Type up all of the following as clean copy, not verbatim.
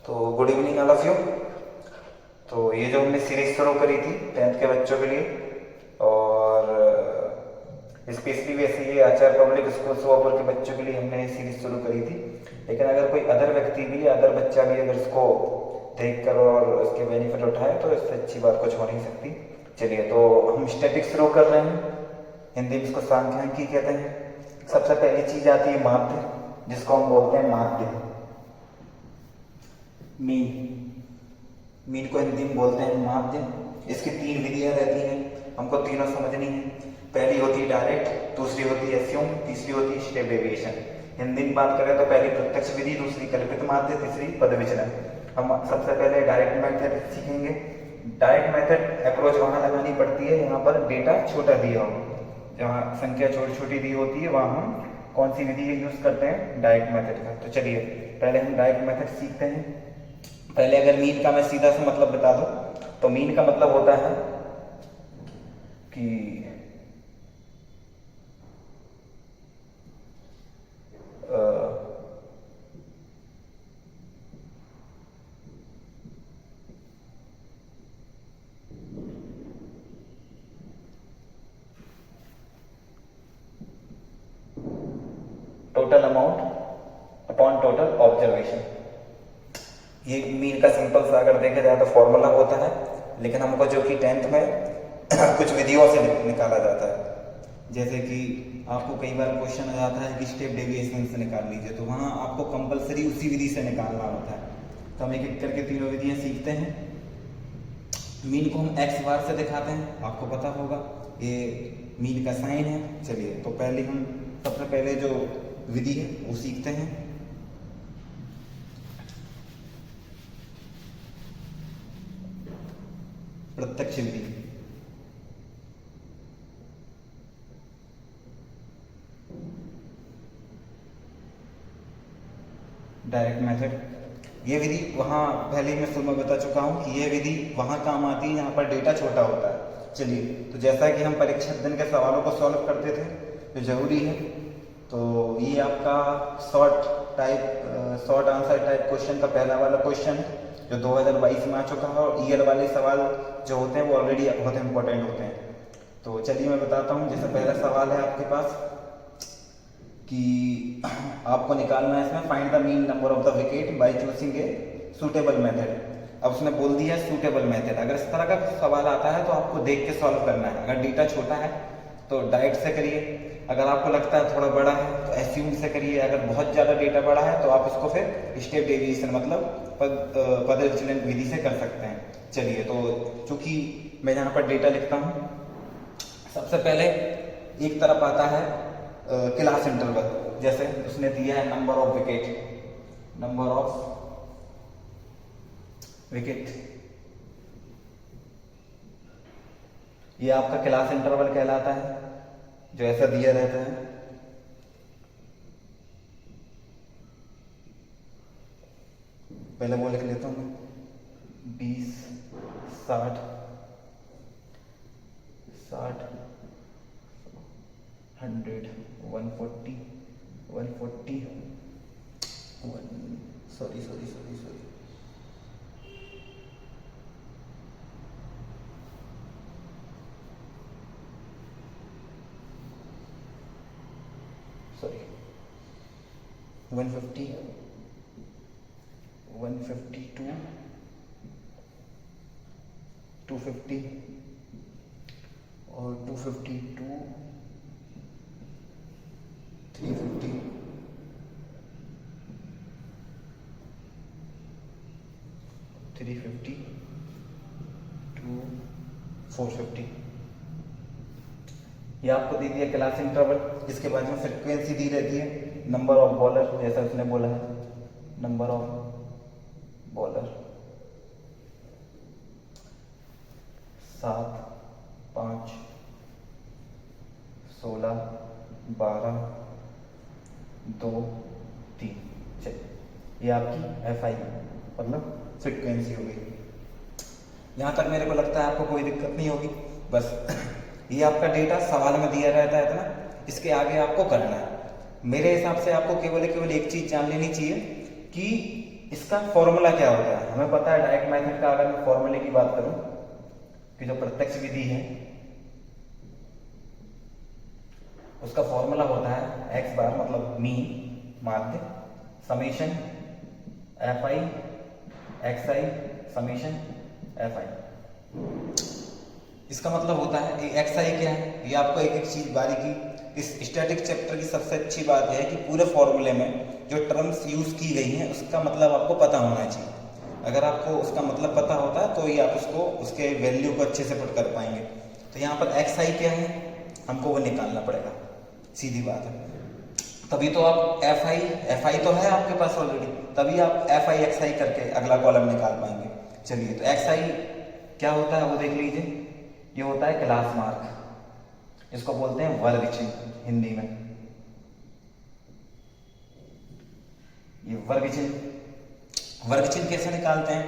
तो good evening all of you. तो ये जो हमने सीरीज शुरू करी थी 10th के बच्चों के लिए, और स्पेशली वैसे ये आचार पब्लिक स्कूल सोहापुर के बच्चों के लिए हमने ये सीरीज शुरू करी थी। लेकिन अगर कोई अदर व्यक्ति भी, अदर बच्चा भी अगर इसको देख कर और उसके बेनिफिट उठाए तो इससे अच्छी बात कुछ हो नहीं सकती। चलिए, तो हम स्टैटिक शुरू कर रहे हैं। हिंदी में इसको सांख्यिकी कहते हैं। सबसे पहली चीज आती है माध्य, जिसको हम बोलते हैं माध्य। मीन को हिंदी में बोलते हैं माध्य। इसकी 3 विधियां रहती हैं, हमको तीनों समझनी है। पहली होती है डायरेक्ट, दूसरी होती है अस्यूम, तीसरी होती है स्टेप डेविएशन। हिंदी में बात करें तो पहली प्रत्यक्ष विधि, दूसरी कल्पित माध्य, तीसरी पद विचलन। हम सबसे पहले डायरेक्ट मेथड सीखेंगे। डायरेक्ट मेथड अप्रोच वहां लगानी पड़ती है यहाँ पर डेटा छोटा दिया हो, जहाँ संख्या छोटी छोटी दी होती है, वहां हम कौन सी विधि यूज करते हैं, डायरेक्ट मेथड का। तो चलिए पहले हम डायरेक्ट मेथड सीखते हैं। पहले अगर मीन का मैं सीधा सा मतलब बता दूं, तो मीन का मतलब होता है कि total amount upon total observation. ये मीन का सिंपल सा अगर देखा जाए तो फॉर्मूला होता है, लेकिन हमको जो कि 10th में कुछ विधियों से निकाला जाता है। जैसे कि आपको कई बार क्वेश्चन आ जाता है कि स्टेप डेविएशन से निकाल लीजिए, तो वहाँ आपको कंपलसरी उसी विधि से निकालना होता है। तो हम एक एक करके तीनों विधियाँ सीखते हैं। मीन को हम एक्स बार से दिखाते हैं, आपको पता होगा ये मीन का साइन है। चलिए, तो पहले हम सबसे पहले जो विधि है वो सीखते हैं। प्रत्यक्ष विधि। डायरेक्ट मेथड, ये विधि वहां पहले मैं शुरू में बता चुका हूं कि ये विधि वहां काम आती है जहां पर डेटा छोटा होता है। चलिए, तो जैसा कि हम परीक्षा दिन के सवालों को सॉल्व करते थे, जो जरूरी है, तो ये आपका शॉर्ट आंसर टाइप क्वेश्चन का पहला वाला क्वेश्चन है, जो 2022 में आ चुका है। और ईयर वाले सवाल जो होते हैं वो ऑलरेडी बहुत इंपॉर्टेंट होते हैं। तो चलिए मैं बताता हूँ। जैसे पहला सवाल है आपके पास कि आपको निकालना है इसमें find the mean number of the wicket by choosing a suitable method. अब उसने बोल दिया सूटेबल मेथड। अगर इस तरह का सवाल आता है तो आपको देख के सॉल्व करना है। अगर डेटा छोटा है तो डायरेक्ट से करिए, अगर आपको लगता है थोड़ा बड़ा है तो एस्यूम से करिए, अगर बहुत ज़्यादा डेटा बड़ा है तो आप इसको फिर स्टेप डेविएशन मतलब पद विचलन विधि से कर सकते हैं। चलिए, तो चूंकि मैं यहाँ पर डेटा लिखता हूँ, सबसे पहले एक तरफ आता है क्लास इंटरवल। जैसे उसने दिया है नंबर ऑफ विकेट, ये आपका क्लास इंटरवल कहलाता है, जो ऐसा दिया रहता है। पहले वो लिख लेता हूँ, 20, 60, 100, 140, 140, सॉरी 150, 152, 250 और 252, 350, 350, 450। ये आपको दे दिया क्लास इंटरवल। इसके बाद में फ्रीक्वेंसी दी रहती है, नंबर ऑफ बॉलर, जैसा उसने बोला है, नंबर ऑफ बॉलर 7, 5, 16, 12, 2, 3। चलिए, ये आपकी FI मतलब फ्रीक्वेंसी हो गई। यहाँ तक मेरे को लगता है आपको कोई दिक्कत नहीं होगी। बस ये आपका डेटा सवाल में दिया रहता है इतना, इसके आगे आपको करना है। मेरे हिसाब से आपको केवल एक चीज जान लेनी चाहिए कि इसका फॉर्मूला क्या होता है हमें पता है। डायरेक्ट मेथड का अगर मैं फॉर्मूले की बात करूं कि जो प्रत्यक्ष विधि है उसका फॉर्मूला होता है एक्स बार मतलब मीन माध्य समेशन एफ आई एक्स आई समेशन एफ आई। इसका मतलब होता है एक्स आई क्या है, ये आपको एक एक चीज बारीकी इस स्टैटिक चैप्टर की सबसे अच्छी बात है कि पूरे फॉर्मूले में जो टर्म्स यूज की गई हैं उसका मतलब आपको पता होना चाहिए। अगर आपको उसका मतलब पता होता है तो ये आप उसको उसके वैल्यू को अच्छे से पुट कर पाएंगे। तो यहाँ पर एक्स आई क्या है हमको वो निकालना पड़ेगा, सीधी बात है। तभी तो आप एफ आई तो है आपके पास ऑलरेडी, तभी आप एफ आई एक्स आई करके अगला कॉलम निकाल पाएंगे। चलिए तो एक्स आई क्या होता है वो देख लीजिए। ये होता है क्लास मार्क, इसको बोलते हैं वर्ग चिन्ह हिंदी में। ये वर्ग चिन्ह कैसे निकालते हैं,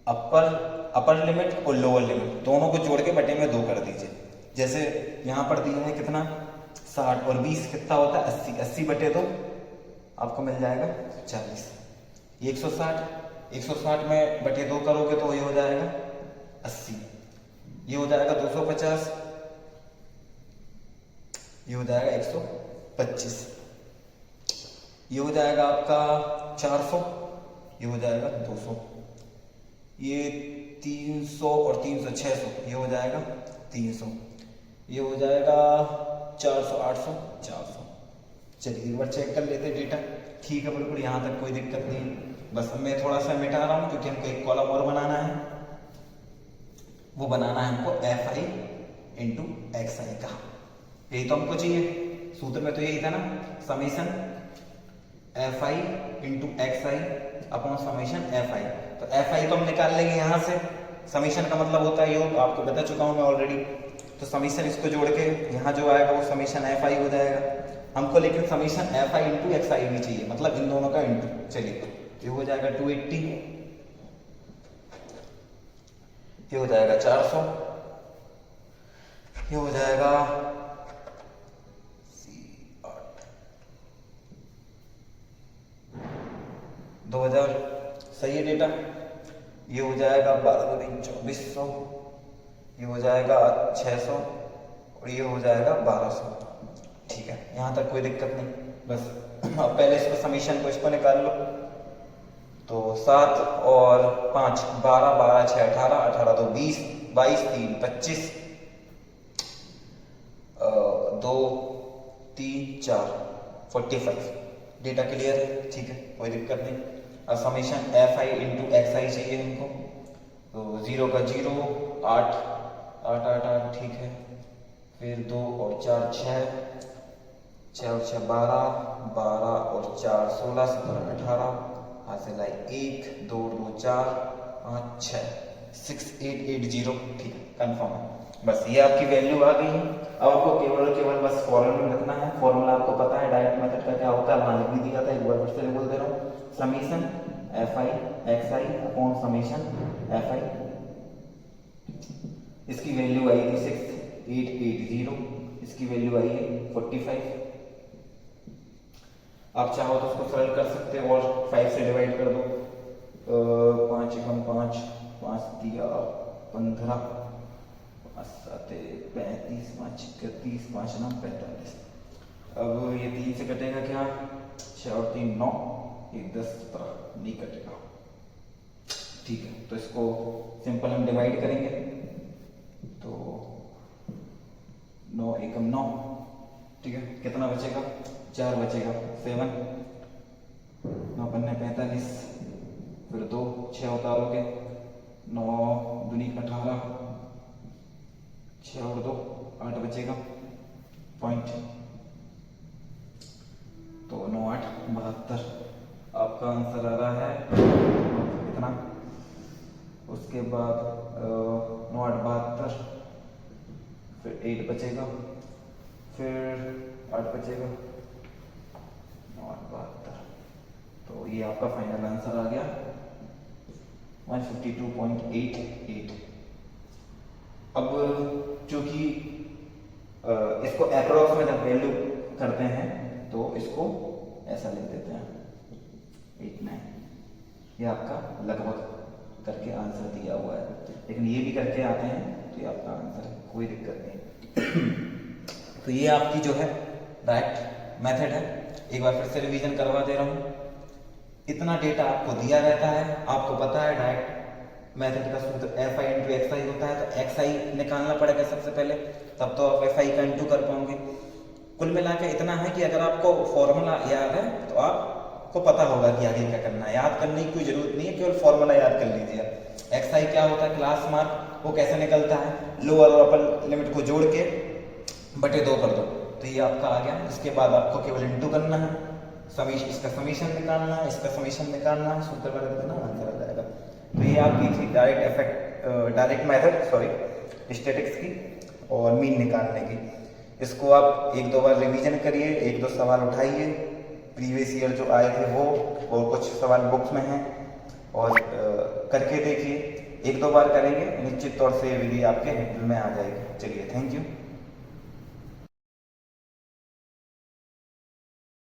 अपर लिमिट और लोअर लिमिट दोनों को जोड़ के बटे में 2 कर दीजिए। जैसे यहां पर दिया है कितना 60 और 20 कितना होता है 80, 80 बटे 2 आपको मिल जाएगा 40। 160 में बटे 2 करोगे तो ये हो जाएगा 80, ये हो जाएगा 250, ये हो जाएगा 125, ये हो जाएगा आपका 400, ये हो जाएगा 200, ये 300 और 300 600, ये हो जाएगा 300, ये हो जाएगा 400 800 400। चलिए एक बार चेक कर लेते डेटा। ठीक है बिल्कुल, यहाँ तक कोई दिक्कत नहीं। बस मैं थोड़ा सा मिटा रहा हूँ क्योंकि हमको एक कॉलम और बनाना है। वो बनाना है हमको एफ आई इंटू एक्स आई का, यही तो हमको चाहिए। सूत्र में तो यही था ना, summation f i into x I upon summation f आई। तो एफ आई तो हम निकाल लेंगे यहाँ से, समेशन का मतलब होता है योग, आपको बता चुका हूँ मैं ऑलरेडी। तो समेशन इसको जोड़ के यहाँ जो आएगा वो समेशन एफ आई हो जाएगा हमको, लेकिन summation f i into x i भी चाहिए, मतलब इन दोनों का इंटू। चलिए ये हो जाएगा 280, ये हो जाएगा 400, ये हो जाएगा 2000। सही है डेटा। ये हो जाएगा 12×2400, ये हो जाएगा 600 और ये हो जाएगा 1200। ठीक है, यहाँ तक कोई दिक्कत नहीं। बस अब पहले इसको समीशन को इसको निकाल लो। तो 7 और 5 12, 12 6 18, 18 2 20, 22 3 25, 2 3 4 45। डेटा क्लियर है, ठीक है, कोई दिक्कत नहीं। अब summation f i into x i चाहिए हमको। तो 0 का 0, 8 8 8 8, ठीक है। फिर 2 और 4 6, 6 और 6 12, 12 और 4 16, 17 18, हासिल आई 1 2 2 4 5 6 6880। ठीक है, कंफर्म है। बस ये आपकी वैल्यू आ गई है। अब आपको केवल बस फॉर्मूला लिखना है। फॉर्मूला आपको पता है डायरेक्ट मेथड का क्या होता है, वहां लिख भी दिया था, एक बार फिर से बोल दे रहा हूँ। Summation F I x I upon summation F I, इसकी वैल्यू आई थी 6880, इसकी वैल्यू आई है 45। आप चाहो तो उसको सरल कर सकते हो और 5 से डिवाइड कर दो। 5 एकम 5, 5 दिया 15, 5 7 35, 5 31, 5 9 45। अब ये 3 से कटेगा क्या, 6 और 3 9, 1 10 17, नहीं कटेगा। ठीक है, तो इसको सिंपल हम डिवाइड करेंगे। तो 9 एकम 9, ठीक है, कितना बचेगा 4 बचेगा, 7 9 पन्ने 45, फिर 2 6 उतारोगे, 9 दूनी 18, 6 और 2 8 बचेगा पॉइंट। तो 9 8 72 आपका आंसर आ रहा है कितना। उसके बाद 9 8 72, फिर 8 बचेगा, फिर 8 बचेगा, 9 8 72। तो ये आपका फाइनल आंसर आ गया 152.88। अब चूंकि इसको अप्रोक्स में जब वैल्यू करते हैं तो इसको ऐसा लिख देते हैं 89। ये आपका लगभग करके आंसर दिया हुआ है, लेकिन ये भी करके आते हैं तो ये आपका आंसर है, कोई दिक्कत नहीं। तो ये आपकी जो है डायरेक्ट मेथड है। एक बार फिर से रिवीजन करवा दे रहा हूँ। इतना डेटा आपको दिया रहता है, आपको पता है डायरेक्ट मेथड का सूत्र एफ आई इंटू एक्स आई होता है, तो एक्स आई निकालना पड़ेगा सबसे पहले, तब तो आप एफ आई का इंटू कर पाओगे। कुल मिला के इतना है कि अगर आपको फॉर्मूला याद है तो आपको पता होगा कि आगे क्या करना है। याद करने की कोई जरूरत नहीं है, केवल फॉर्मूला याद कर लीजिए। एक्स आई क्या होता है, क्लास मार्क, वो कैसे निकलता है, लोअर और अपर लिमिट को जोड़ के बटे 2 कर दो, तो ये आपका आ गया। इसके बाद आपको केवल इंटू करना है, इसका समीशन निकालना है, इसका समीशन निकालना है, सूत्र लगा देना, आंसर आ जाएगा। तो ये आपकी थी डायरेक्ट मेथड स्टैटिक्स की और मीन निकालने की। इसको आप 1-2 बार रिवीजन करिए, 1-2 सवाल उठाइए, प्रीवियस ईयर जो आए थे वो, और कुछ सवाल बुक्स में हैं, और करके देखिए। 1-2 बार करेंगे, निश्चित तौर से विधि आपके हैंडल में आ जाएगी। चलिए, थैंक यू।